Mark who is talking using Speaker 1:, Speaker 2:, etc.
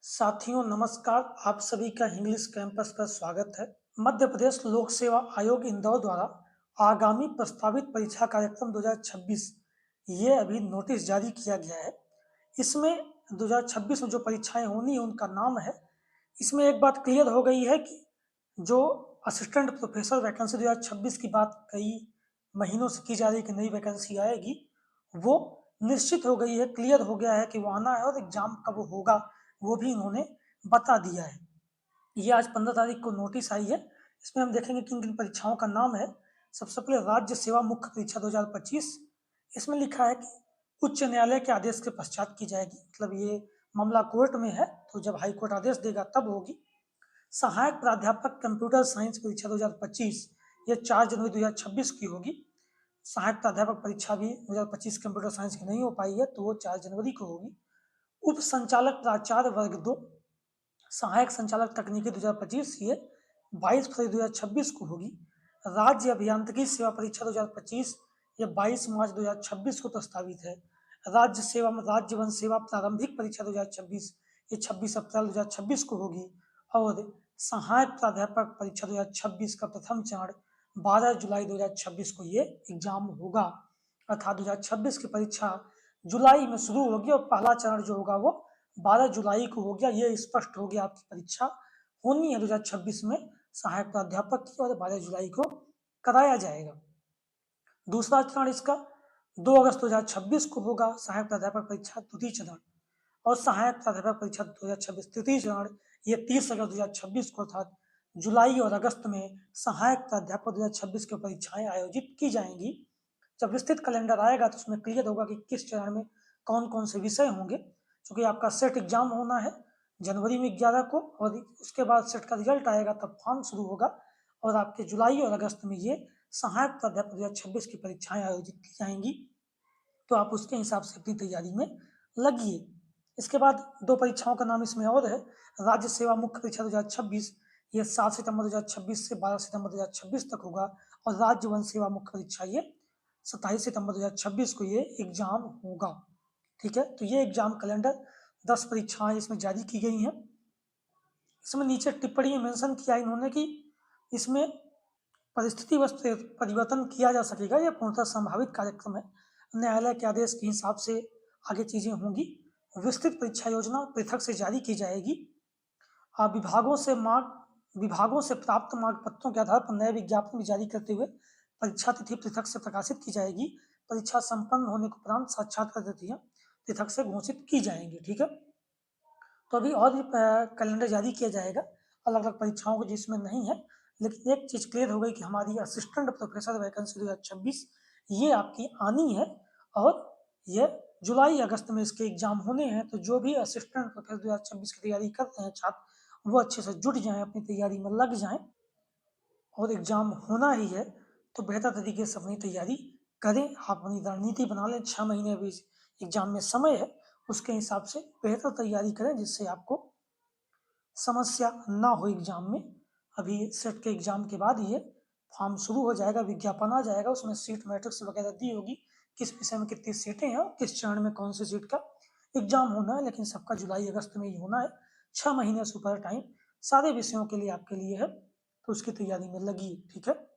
Speaker 1: साथियों नमस्कार, आप सभी का इंग्लिश कैंपस पर स्वागत है। मध्य प्रदेश लोक सेवा आयोग इंदौर द्वारा आगामी प्रस्तावित परीक्षा कार्यक्रम 2026 ये अभी नोटिस जारी किया गया है। इसमें 2026 में जो परीक्षाएं होनी है उनका नाम है। इसमें एक बात क्लियर हो गई है कि जो असिस्टेंट प्रोफेसर वैकेंसी 2026 की बात कई महीनों से की जा रही है कि नई वैकेंसी आएगी, वो निश्चित हो गई है, क्लियर हो गया है कि वो आना है और एग्जाम कब होगा वो भी इन्होंने बता दिया है। ये आज 15 तारीख को नोटिस आई है। इसमें हम देखेंगे किन किन परीक्षाओं का नाम है। सबसे पहले राज्य सेवा मुख्य परीक्षा 2025। इसमें लिखा है कि उच्च न्यायालय के आदेश के पश्चात की जाएगी, मतलब ये मामला कोर्ट में है, तो जब हाई कोर्ट आदेश देगा तब होगी। सहायक प्राध्यापक कंप्यूटर साइंस परीक्षा 2025 ये 4 जनवरी 2026 की होगी। सहायक प्राध्यापक परीक्षा भी 2025 कंप्यूटर साइंस की नहीं हो पाई है, तो वो 4 जनवरी को होगी। उप संचालक प्राचार्य वर्ग 2 सहायक संचालक तकनीकी 2025 ये 22 फरवरी 2026 को होगी। राज्य अभियांत्रिकी सेवा परीक्षा 2025 ये 22 मार्च 2026 को प्रस्तावित है। राज्य वन सेवा प्रारंभिक परीक्षा 2026 ये 26 अप्रैल 2026 को होगी। और सहायक प्राध्यापक परीक्षा 2026 का प्रथम चरण 12 जुलाई 2026 को ये एग्जाम होगा। अर्थात 2026 की परीक्षा जुलाई में शुरू होगी और पहला चरण जो होगा वो 12 जुलाई को हो गया। ये स्पष्ट हो गया आपकी परीक्षा होनी है 2026 में सहायक प्राध्यापक की, और 12 जुलाई को कराया जाएगा। दूसरा चरण इसका 2 अगस्त 2026 को होगा, सहायक प्राध्यापक परीक्षा द्वितीय चरण। और सहायक प्राध्यापक परीक्षा 2026 तृतीय चरण ये 30 अगस्त 2026 को, अर्थात जुलाई और अगस्त में सहायक प्राध्यापक 2026 की परीक्षाएं आयोजित की जाएंगी। जब विस्तृत कैलेंडर आएगा तो उसमें क्लियर होगा कि किस चरण में कौन कौन से विषय होंगे, क्योंकि आपका सेट एग्जाम होना है जनवरी में 11 को, और उसके बाद सेट का रिजल्ट आएगा तब फॉर्म शुरू होगा, और आपके जुलाई और अगस्त में ये सहायक प्राध्यापक 2026 की परीक्षाएं आयोजित की जाएंगी। तो आप उसके हिसाब से अपनी तैयारी में लगिए। इसके बाद दो परीक्षाओं का नाम इसमें और है। राज्य सेवा मुख्य परीक्षा 2026 ये 7 सितंबर 2026 से 12 सितंबर 2026 तक होगा। और राज्य वन सेवा मुख्य परीक्षा ये 27 सितंबर 2026 को ये एग्जाम होगा। ठीक है, तो ये एग्जाम कैलेंडर 10 परीक्षाएं इसमें जारी की गई हैं। इसमें नीचे टिप्पणी में मेंशन किया इन्होंने कि इसमें परिस्थिति वश परिवर्तन किया जा सकेगा, यह पूर्णतः संभावित कार्यक्रम है। न्यायालय के आदेश के हिसाब से आगे चीजें होंगी। विस्तृत परीक्षा योजना पृथक से जारी की जाएगी। विभागों से प्राप्त मार्ग पत्रों के आधार पर नए विज्ञापन भी जारी करते हुए परीक्षा तिथि पृथक से प्रकाशित की जाएगी। परीक्षा संपन्न होने के उपरांत साक्षात्कार तिथियां पृथक से घोषित की जाएंगी। ठीक है, तो अभी और भी कैलेंडर जारी किया जाएगा अलग अलग परीक्षाओं को जिसमें नहीं है। लेकिन एक चीज क्लियर हो गई कि हमारी असिस्टेंट प्रोफेसर वैकेंसी 2026 ये आपकी आनी है, और ये जुलाई अगस्त में इसके एग्जाम होने हैं। तो जो भी असिस्टेंट प्रोफेसर 2026 की तैयारी करते हैं छात्र, वो अच्छे से जुट जाएं, अपनी तैयारी में लग जाएं, और एग्जाम होना ही है तो बेहतर तरीके से अपनी तैयारी करें। आप अपनी रणनीति बना लें, 6 महीने अभी एग्जाम में समय है, उसके हिसाब से बेहतर तैयारी करें जिससे आपको समस्या ना हो एग्जाम में। अभी सेट के एग्जाम के बाद ये फॉर्म शुरू हो जाएगा, विज्ञापन आ जाएगा, उसमें सीट मैट्रिक्स वगैरह दी होगी, किस विषय में कितनी सीटें हैं और किस चरण में कौन सी सीट का एग्जाम होना है। लेकिन सबका जुलाई अगस्त में ही होना है। 6 महीने से ऊपर टाइम सारे विषयों के लिए आपके लिए है, तो उसकी तैयारी में लगी। ठीक है।